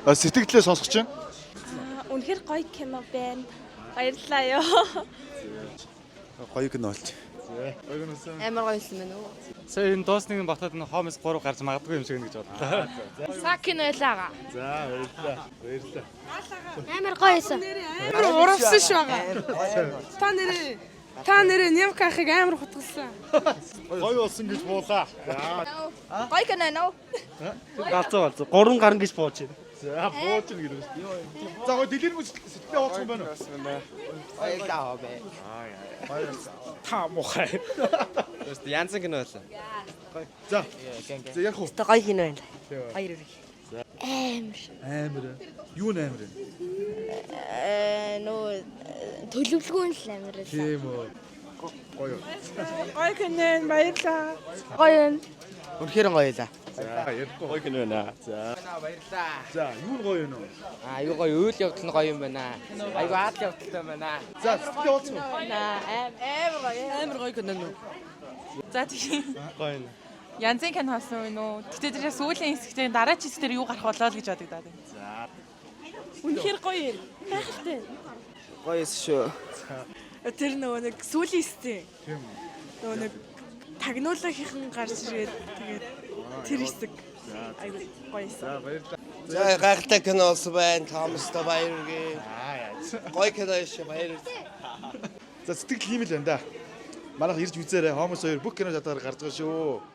Сэтгэлдээ сонсох чинь. Үнэхээр гоё кино байна. Баярлалаа ёо. Гоё кино болж. Амар гоё юм байна уу? Сая энэ дуусныг ботоод энэ Хомс 3 гарч магадгүй юм шиг нэг гэж бодлоо. Сакин байлаа. За баярлалаа. Амар гоё байсан. Амар урамсан шүү байгаа. Та нэрээ Нямкахыг амар хутгалсан. Гоё болсон гэж буулаа. Гоё кино нөө. Галзуу 3 гарна гэж бууж байна. За бууж ин гэдэг. За гоё дэлгэр мөс сэтгэлээ хооцсон байна уу? Баярлаа бай. Та мухай. Просто янз кино байсан. За. За ярих уу? Тэ гоё кино байна. Баяр үрэг. Амар. Юу нээр? Нөө төлөвлөгөө нь л амар байсан. Тийм үү. Гоё. Гоё кино баярлаа. Гоё юм. Үнэхээр гоё байлаа. За ярихгүй гоё кино байна. За. Баярлаа. За юу гоё юм уу? Аюу гоё үйл явдал нь гоё юм байна. Аюу аад явдалтай байна. За сэтгэлээ хооцсон. Амар гоё кино нөө. За тийм. Гоё юм. Янзын кино хасан юм уу? Гэтэ тэр сүүлийн хэсэгтээ дараа ч хэсгээр юу гарах болоо л гэж бодогдоод байна. За. Үнэхээр гоё юм. Гайхалтай. Гоё шүү. Тэр нөгөө нэг сүүлийн сте. Тийм. Нөгөө нэг тагнуулахын гарч ирээд тэгээд тэр хэсэг. Айгуу гоё юм. За баярлалаа. За гайхалтай кино болсон байна. Томстой баяр үргээ. Гоё кино шүү баяр. За сэтгэл ийм л байна да. Манайх ирж үзээрэй. Хомос 2 бүх кино чадвар гарч байгаа шүү.